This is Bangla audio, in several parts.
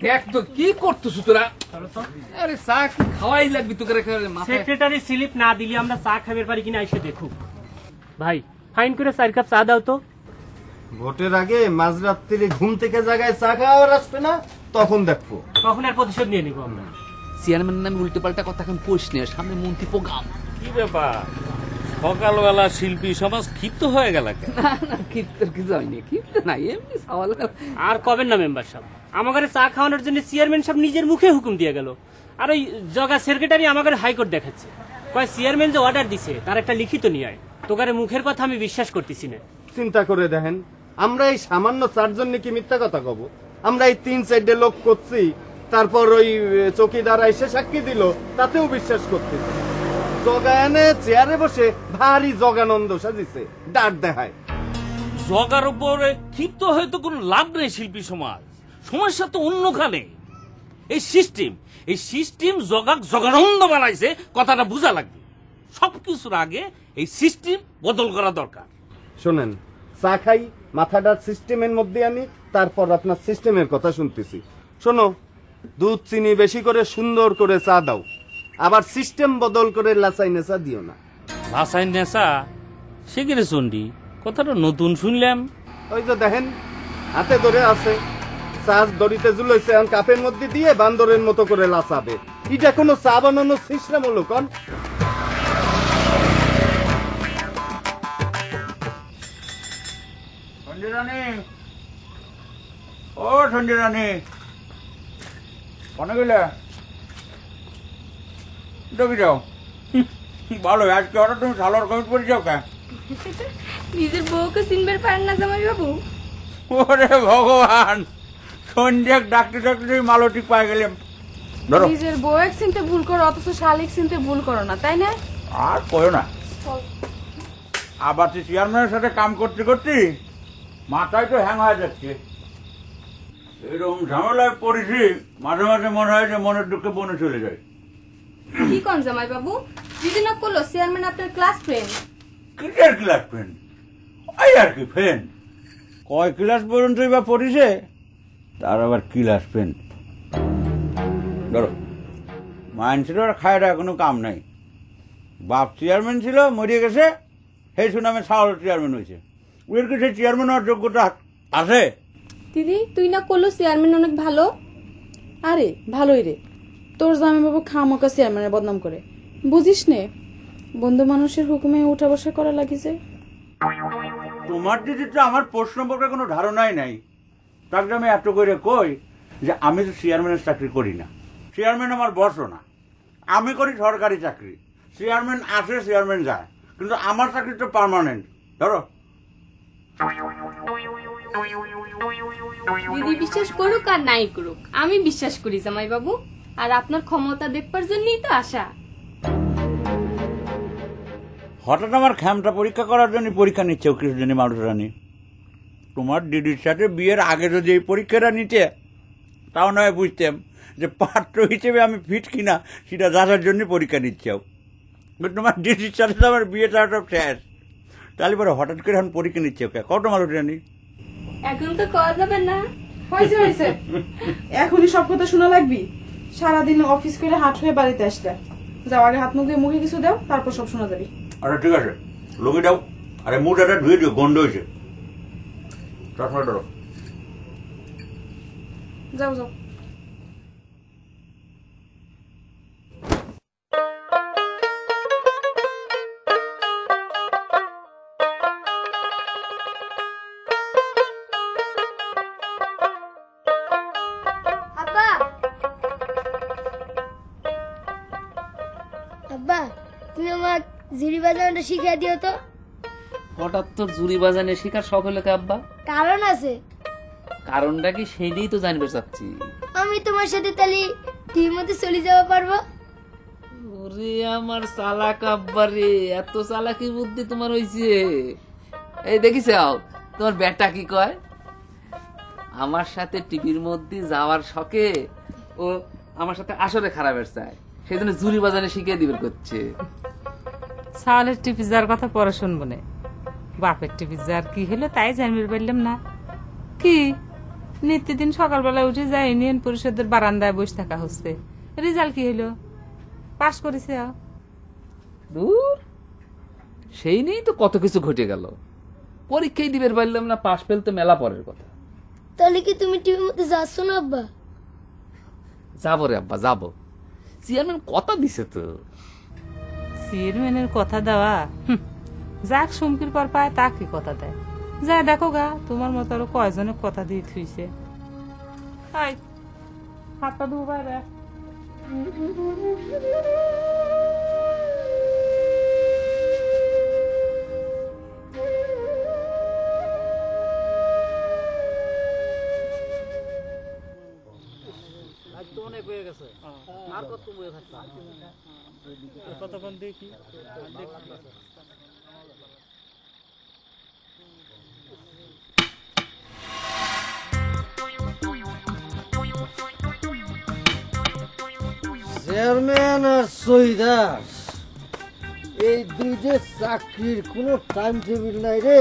দেখ তো কি করতেছো তোরা? আরে চা খাওয়াই লাগবি তোকে। সেক্রেটারি স্লিপ না দিলে আমরা চা খাবার পারি কিনা এসে দেখো। ভাই ফাইন করে 4 কাপ চা দাও তো। ভোটের আগে মাঝরাত্রি ঘুম থেকে জায়গায় চা খাওয়ার আসবে না, তখন দেখবো। তখন আর প্রতিশোধ নিয়ে নিবো আমরা। চেয়ারম্যানের নামে উল্টো পাল্টা কথা এখন কোষ নিয়ে, সামনে মন্ত্রী প্রোগ্রাম। কি ব্যাপার, সকালবেলা শিল্পী সমাজ ক্ষিপ্ত হয়ে গেল? না না, ক্ষিপ্ত কিছু হয়নি, ক্ষিপ্ত না, এমনি সওয়াল। আর কবেন না মেম্বার সাহেব, আমাদের চা খাওয়ানোর জন্য চেয়ারম্যান সাহেব নিজের মুখে হুকুম দিয়ে গেল। আর ওই জগা সেক্রেটারি আমাদের হাইকোর্ট দেখাচ্ছে, কয় চেয়ারম্যান যে অর্ডার দিছে তার একটা লিখিত নিয়ে আয়। তোকারে মুখের কথা আমি বিশ্বাস করতেছি না। চিন্তা করে দেখেন, আমরা এই সামান্য 4 জন কি মিথ্যা কথা কব? আমরা এই 3-4 লোক করছি, তারপর ওই চৌকিদার এসে সাক্ষী দিল, তাতেও বিশ্বাস করতেছি। জগায়নে চেয়ারে বসে ভারী জগানন্দ সাজিছে, ডাক দেখায়। জগার উপরে ক্ষিপ্ত হয়ে তো কোনো লাভ নেই শিল্পী সমাজ, সমস্যা তো অন্যখানে। এই সিস্টেম জগাক জগানন্দ বানাইছে, কথাটা বোঝা লাগবে। সবকিছুর আগে এই সিস্টেম বদল করা দরকার। শোনেন, চা খাই, মাথাটা সিস্টেমের মধ্যে আনি, তারপর আপনার সিস্টেমের কথা শুনতেছি। শোনো, দুধ চিনি বেশি করে সুন্দর করে চা দাও, আবার সিস্টেম বদল করে লাচাই নেচা দিও না। ভাষায় নেশা সেখানে চন্ডি, কথাটা নতুন শুনলাম। ওই যে দেখেন, হাতে ধরে আছে, চাষ দড়িতে ঝুলাইছে, এখন কাপের মধ্যে দিয়ে বান্দরের মতো করে লাচাবে। এটা কোনো চা বানানোর সিস্টেম হলো? কন ও সঞ্জয় রানী, কোনে গেলে? দেখি যাও ভালো, আজকে হঠাৎ তুমি সালোয়ার কামিজ পরে যাও কে? নিজের বউকে চিনবার পারেন না জামাই বাবু? ওরে ভগবান, সঞ্জয় ডাকতে ডাকতে মালটি পাই গেলাম। ধরো, নিজের বউকে চিনতে ভুল করো, অথচ শালিক চিনতে ভুল করো না, তাই না? আর কয়ো না। আবার চেয়ারম্যানের সাথে কাম করতে করতে মাথায় তো হ্যাং হয়ে যাচ্ছে। এরকম ঝামেলায় পড়েছি, মাঝে মাঝে মনে হয় যে মনের দুঃখে বনে চলে যায়। কি কোন জামাই বাবু? দিদি না করলো চেয়ারম্যান আপনার ক্লাস ফ্রেন্ড। কিসের ক্লাস ফ্রেন্ড? ওই আর কি ফ্রেন্ড, কয় ক্লাস পর্যন্তই বা পড়িছে, তার আবার ক্লাস ফ্রেন্ড। ধরো, মাইন ছিল আর খায়রা কোনো কাম নাই। বাপ চেয়ারম্যান ছিল, মরিয়ে গেছে, সেই সুনামে সাহল চেয়ারম্যান হয়েছে। ওর কি সেই চেয়ারম্যান হওয়ার যোগ্যতা আছে? দিদি তুই না করলো চেয়ারম্যান অনেক ভালো। আরে ভালোই রে, তোর জামাই বাবু খামোকা চেয়ারম্যানের বদনাম করে, বুঝিস নে বন্ধু মানুষের হুকুমে উঠা বসা করা লাগিছে। তোমার দিদি তো আমার পোস্ট সম্পর্কে কোনো ধারণাই নাই। তাকে আমি এত করে কই যে আমি তো চেয়ারম্যানের চাকরি করি না, চেয়ারম্যান আমার বসও না, আমি করি সরকারি চাকরি। চেয়ারম্যান আসে, চেয়ারম্যান যায়, কিন্তু আমার চাকরি তো পার্মানেন্ট। ধরো, দিদি বিশ্বাস করুক আর নাই করুক, আমি বিশ্বাস করি জামাই বাবু, আর আপনার ক্ষমতা দেখবার জন্যই তো আশা। হঠাৎ আমার ক্ষমতা পরীক্ষা করার জন্য পরীক্ষা নিচ্ছে কিছুজনই মানুষ রানী। তোমার দিদির সাথে বিয়ের আগে যদি এই পরীক্ষাটা নিতে, তাও নয় বুঝতাম যে পাত্র হিসেবে আমি ফিট কিনা, সেটা জানার জন্য পরীক্ষা নিচ্ছেও। তোমার দিদির সাথে তো আমার বিয়েটা সব শেষ, তাহলে পরে হঠাৎ করে এখন পরীক্ষা নিচ্ছে ওকে, কত মানুষ রানী? এখন তো কওয়া যাবে না। হয়েছে হয়েছে, এখনই সব কথা শোনা লাগবি? সারাদিন অফিস করে হাট হয়ে বাড়িতে আসলে যাও, আগে হাত মুখ দিয়ে মুখে কিছু দাও, তারপর সব শোনা যাবি। আরে ঠিক আছে, লোকে দাও। আরে মুখটা ধুয়ে দিও, গন্ধ হয়েছে। চশমা ধরো। যাও যাও। আব্বা, তুমি আমার ঝুড়ি বাজানোটা শিখিয়ে দিও তো। হঠাৎ তোর জুড়ি বাজানে শেখার শখ হলো কে আব্বা? কারণ আছে। কারণটা কি সেটাই তো জানতে চাচ্ছি। আমি তোমার সাথে তাহলে টিমের মধ্যে চলে যাওয়া পারবো। ওরে আমার চালাক আব্বা রে, এত চালাকি বুদ্ধি তোমার হইছে। এই দেখিস তোমার বেটা কি কয়, আমার সাথে টিভির মধ্যে যাওয়ার শখে ও আমার সাথে আসলে খারাপের চায়, সেই জন্য জুড়ি বাজানে শিখিয়ে দিবেন করছে। সালের টিভি যার কথা পরে শুনবো না, বাপের টিভি যার কি হলো তাই জানতে পারলাম না। কি নিত্যদিন সকালবেলা উঠে যায় ইউনিয়ন পরিষদের বারান্দায় বসে থাকা হচ্ছে। রেজাল্ট কি হইলো? পাশ করেছে। দূর, সেই নিয়েই তো কত কিছু ঘটে গেল। পরীক্ষাই দিবের পারলাম না, পাশ ফেল তো মেলা পরের কথা। তাহলে কি তুমি টিভির মধ্যে যাচ্ছ না আব্বা? যাবো রে আব্বা, যাবো। চেয়ারম্যান কথা দিছে তো। চেয়ারম্যানের কথা দেওয়া, যাক সুমকির পর পায় তাকে কথা দেয়। যা দেখো গা, তোমার মতো আরো কয়জনের কথা দিয়ে থুইছে। হাতটা ধুবো বাইরে। কতক্ষণ দেখি চেয়ারম্যান আর সহিদার এই দুই যে চাকরির কোনো টাইম টেবিল নাই রে।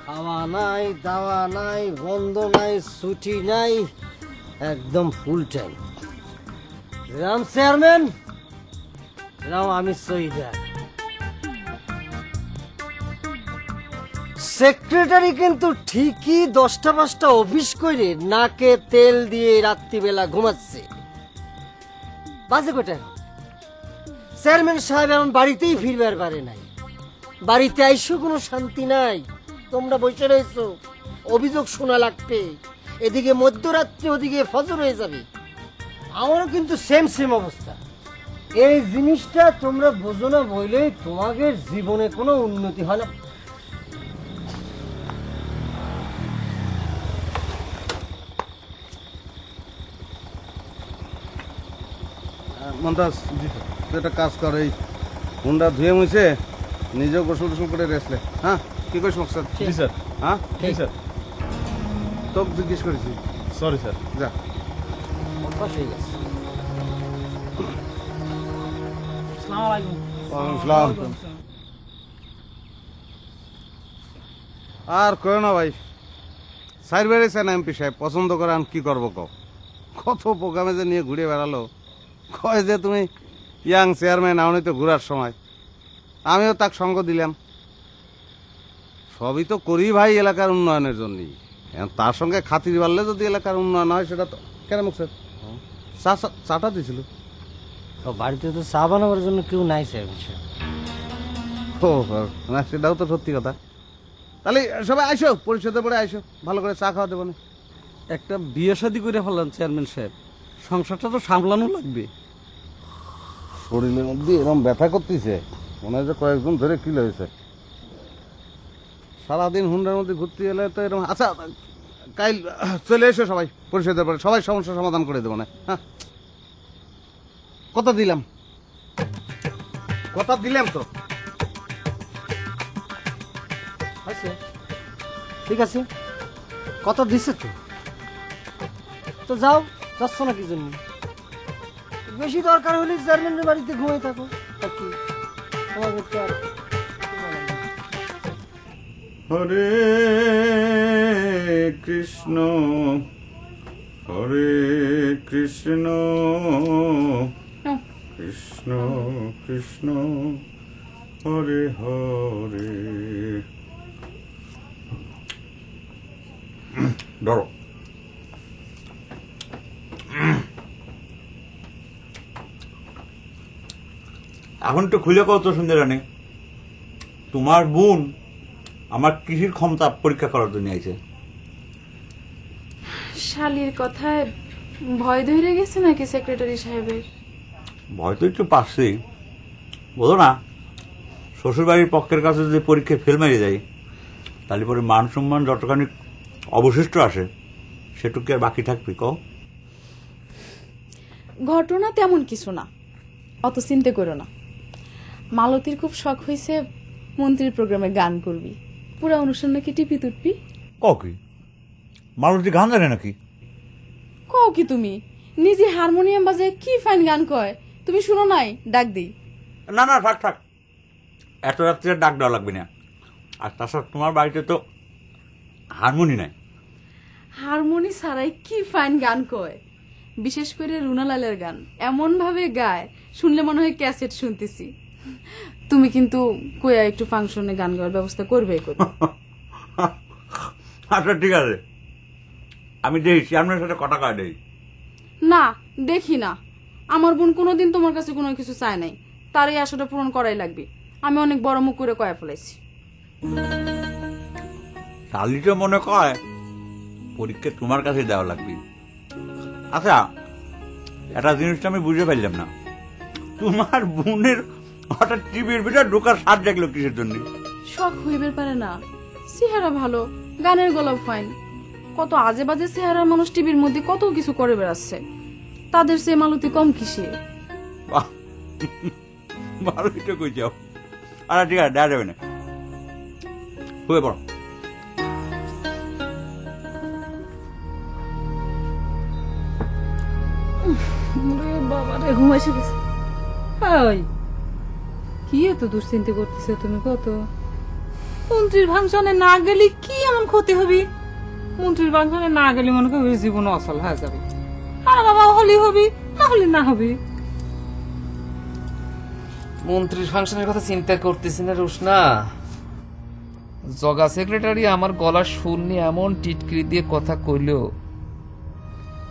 খাওয়া নাই, দাওয়া নাই, বন্ধ নাই, ছুটি নাই, একদম full time. Ram chairman, Ram আমি সহিদার। সেক্রেটারি কিন্তু ঠিকই 10টা-5টা অফিস করে নাকে তেল দিয়ে রাত্রিবেলা ঘুমাচ্ছে। বাজে কোটায় চেয়ারম্যান সাহেব এমন বাড়িতেই ফিরবার পারে নাই। বাড়িতে আইসো কোনো শান্তি নাই। তোমরা বসে রয়েছো, অভিযোগ শোনা লাগবে। এদিকে মধ্যরাত্রি, ওদিকে ফজর হয়ে যাবে। আমারও কিন্তু সেম অবস্থা। এই জিনিসটা তোমরা বোঝো না বলেই তোমাদের জীবনে কোনো উন্নতি হয় না। মন্তাজ, তুই একটা কাজ কর, এই হুন্ডা ধুয়ে মুছে নিজেও গোসল টোসল করে রেসলে। হ্যাঁ, কি করিস মকসদ? জি স্যার। হ্যাঁ জি স্যার। তোকে জিজ্ঞেস করেছি। Sorry sir. যা। অভ্যাস হয়ে গেছে। ওয়ালাইকুম আসসালাম। আর কয় না ভাই, সাইড বেড়েছেন এমপি সাহেব, পছন্দ করেন কি করবো কও। কত প্রোগ্রামে যে নিয়ে ঘুরে বেড়ালো, কয় যে তুমি ইয়াং চেয়ারম্যান, এমনই তো ঘুরার সময়। আমিও তাক সঙ্গ দিলাম। সবই তো করি ভাই এলাকার উন্নয়নের জন্যই। তার সঙ্গে খাতির বাড়লে যদি এলাকার উন্নয়ন হয়, সেটা তো কেন মুখ স্যার চাটা দিয়েছিল। বাড়িতে তো চা বানাবার জন্য কেউ নাই স্যার। ও না, সেটাও তো সত্যি কথা। তাহলে সবাই আইসো, পরিষদে পরে আইসো, ভালো করে চা খাওয়া দেবো না। একটা বিয়ে শাদী করে ফেললাম চেয়ারম্যান সাহেব, সংসারটা তো সামলানো লাগবে। শরীরের মধ্যে এরকম ব্যথা করতেছে, মনে হয় যে কয়েকজন ধরে কি হয়েছে। সারাদিন হুন্ডার মধ্যে ঘুরতে গেলে তো এরকম। আচ্ছা, কাল চলে এসো সবাই পরিষদের পরে, সবাই সমস্যার সমাধান করে দেবো না। হ্যাঁ, কথা দিলাম, কথা দিলাম তো। ঠিক আছে, কথা দিছে তো যাও। যাচ্ছ না কি জন্য? বেশি দরকার হলে চেয়ারম্যানের বাড়িতে ঘুমিয়ে থাকো। আর কি তোমাকে তো আর হরে কৃষ্ণ হরে কৃষ্ণ কৃষ্ণ কৃষ্ণ হরে হরে। ধরো, এখন তো খুলে কত সুন্দর রানী, তোমার বোন আমার কৃষির ক্ষমতা পরীক্ষা করার জন্য আইছে। শালির কথায় ভয় ধরে গেছে নাকি সেক্রেটারি সাহেবের? ভয় তো একটু পাচ্ছি, বলো না, শ্বশুরবাড়ির পক্ষের কাছে যদি পরীক্ষায় ফেল মেরে যাই, তাহলে পরে মান সম্মান যতখানি অবশিষ্ট আসে সেটুকু আর বাকি থাকবে কও? ঘটনা তেমন কিছু না, অত চিন্তা করো না। মালতীর খুব শখ হয়েছে মন্ত্রীর প্রোগ্রামে গান করবি, পুরা অনুষ্ঠান নাকি টিপি তুটবি। কও কি মালতী গান জানে নাকি? কও কি তুমি? নিজে হারমোনিয়াম বাজে কি ফাইন গান কয়, তুমি শুনো নাই? ডাক দিই। না না, থাক থাক, এত রাত্রে ডাক দেওয়া লাগবে না। আর তাছাড়া তোমার বাড়িতে তো হারমোনি নাই। হারমোনি ছাড়াই কি ফাইন গান কয়, বিশেষ করে রুনালালের গান এমন ভাবে গায় শুনলে মনে হয় ক্যাসেট শুনতেছি। তুমি কিন্তু কইয়া একটু ফাংশনে গান গাওয়ার ব্যবস্থা করবে। আচ্ছা ঠিক আছে, আমি দেখি চেয়ারম্যানের সাথে কথা কয় দেই। না দেখি না, আমার বোন কোনোদিন তোমার কাছে কোনো কিছু চায় নাই, তার এই আশাটা পূরণ করাই লাগবে। আমি অনেক বড় মুখ করে কয়া ফেলাইছি। শালি তো মনে কয় পরীক্ষা তোমার কাছে দেওয়া লাগবে। আচ্ছা একটা জিনিসটা আমি বুঝে পারলাম না, তোমার বোনের হঠাৎ টিভির ভিতরে ঢোকার স্বাদ দেখলো কিসের জন্য? শখ হইবে পারে না, চেহারা ভালো, গানের গলা ফাইন, কত আজে বাজে চেহারা মানুষ টিভির মধ্যে কত কিছু করে বেড়াচ্ছে, তাদের সে মালতি কম কিসে? বাহ, ভালোই তো কই যাও। আচ্ছা ঠিক আছে, দেওয়া যাবে না, হয়ে পড়ো। বাবারে ঘুম এসে গেছে। ওই কি এত দুশ্চিন্তা করতেছে তুমি? কত মন্ত্রীর ফাংশনে না গেলে কি এমন ক্ষতি হবে? মন্ত্রীর ফাংশনে না গেলে মনে করি জীবন অচল হয়ে যাবে। আর বাবা হলি হবি, না হলে না হবে। মন্ত্রীর ফাংশনের কথা চিন্তা করতেছি না রুশনা। জগা সেক্রেটারি আমার গলার সুর নিয়ে এমন টিটকিরি দিয়ে কথা কইলো,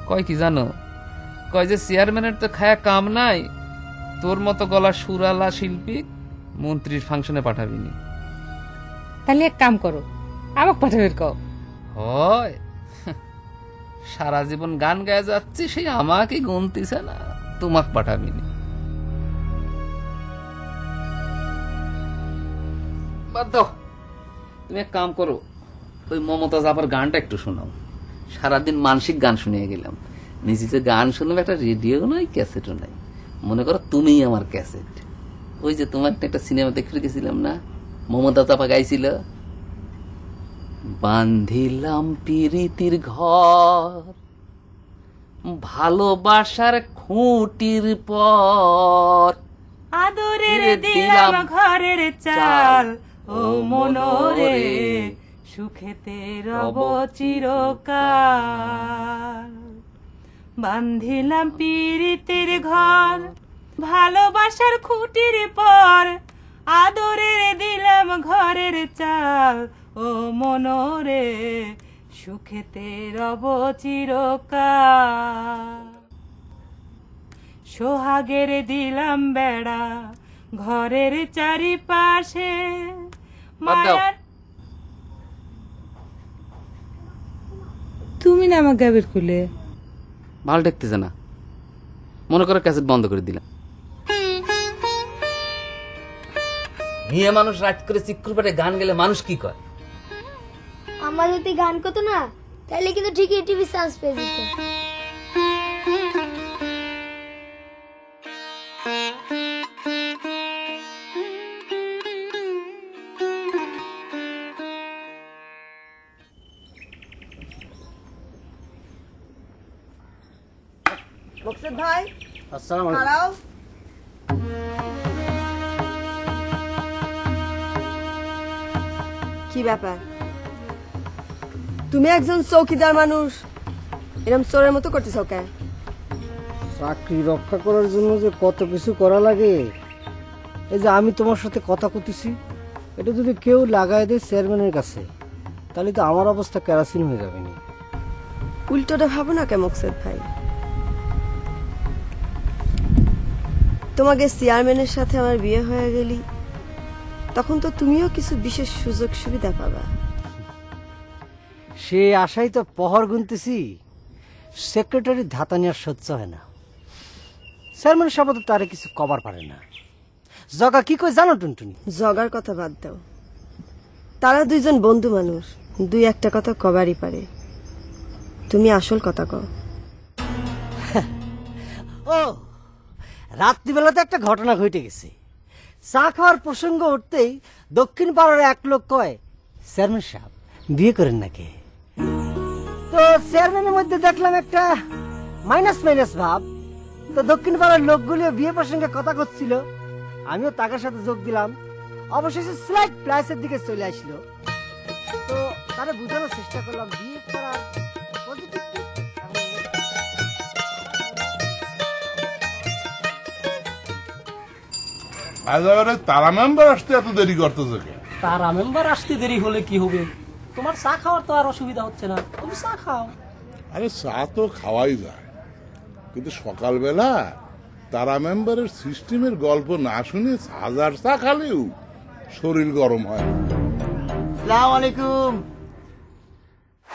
কয় কি জানো? কয় যে চেয়ারম্যানের তো খায়া কাম নাই, তোর মতো গলার সুরালা শিল্পী মন্ত্রীর ফাংশনে পাঠাবিনি। তাহলে এক কাম করো, আমাকে পাঠাবে। কও হয় সারা জীবন গান গায়ে যাচ্ছি, সেই আমাকে গুনতিছে না, তোমাকে পাঠাবিনি। বাদ দাও, তুমি এক কাম করো, ওই মমতাজ আবার গানটা একটু শোনাও। সারাদিন মানসিক গান শুনিয়ে গেলাম, নিজে যে গান শুনলাম, একটা রেডিও নাই ক্যাসেটও নাই। মনে করো তুমিই আমার ক্যাসেট। ওই যে তোমার একটা সিনেমা দেখতে গেছিলাম না, মমতাজ আপা গাইছিল, বান্ধিলাম পিরিতির ঘর ভালোবাসার খুঁটির পর, আদরের দিলাম ঘরের চাল, ও মনোরে সুখেতে রব চিরকাল। বান্ধিলাম পিরিতের ঘর ভালোবাসার খুঁটির পর, আদরের দিলাম ঘরের চাল, ও মনোরে সুখেতে রব চিরকাল। সোহাগের দিলাম বেড়া ঘরের চারিপাশে, মায়ার। তুমি না আমার গাবের খুলে ভালো দেখতেছে না, মনে করো ক্যাসেট বন্ধ করে দিলাম। মেয়ে মানুষ রাত করে চিকুর পেটে গান গেলে মানুষ কি কয়? আমার যদি গান করতো না, তাহলে কিন্তু ঠিকই টিভি চান্স পেয়ে যেত। মকসুদ ভাই, আসসালামু আলাইকুম। কি ব্যাপার? তুমি একজন চৌকিদার মানুষ, এরকম চোরের মতো করতেছ কেন? চাকরি রক্ষা করার জন্য যে কত কিছু করা লাগে, এই যে আমি তোমার সাথে কথা কইতেছি, এটা যদি কেউ লাগাই দেয় চেয়ারম্যানের কাছে, তাহলে তো আমার অবস্থা কেরাসিন হয়ে যাবে না। উল্টোটা ভাবো না কে মকসুদ ভাই? তোমাকে চেয়ারম্যানের সাথে আমার বিয়ে হয়ে গেলি, তখন তো তুমিও কিছু বিশেষ সুযোগ সুবিধা পাবা। সে আশাই তো পহর গুনতেছি, সেক্রেটারি ধাতা নেওয়ার সহ্য হয় না। চেয়ারম্যান সাহেব তো তারে কিছু কবার পারে না। জগা কি কই জানো টুনটুনি? জগার কথা বাদ দাও, তারা দুইজন বন্ধু মানুষ, দুই একটা কথা কবারই পারে। তুমি আসল কথা কও। ও রাত্রিবেলাতে একটা ঘটনা ঘটে গেছে। চা খাওয়ার প্রসঙ্গ উঠতেই দক্ষিণ পাড়ার এক লোক কয়, চেয়ারম্যান সাহেব বিয়ে করেন নাকি? তো চেয়ারম্যানের মধ্যে দেখলাম একটা মাইনাস মাইনাস ভাব। তো দক্ষিণ পাড়ার লোকগুলিও বিয়ে প্রসঙ্গে কথা করছিল, আমিও তাদের সাথে যোগ দিলাম। অবশেষে স্লাইড প্লাসের দিকে চলে আসলো। তো তারা বোঝানোর চেষ্টা করলাম বিয়ে করার তারা মেম্বার আসতে এত দেরি করতেছে কে? তারা মেম্বার আসতে দেরি হলে কি হবে? তোমার চা খাওয়ার তো আর অসুবিধা হচ্ছে না, তুমি চা খাও। আরে চা তো খাওয়াই যায়, কিন্তু সকালবেলা তারা মেম্বারের সিস্টেমের গল্প না শুনে হাজার চা খালেও শরীর গরম হয়। আসসালামু আলাইকুম।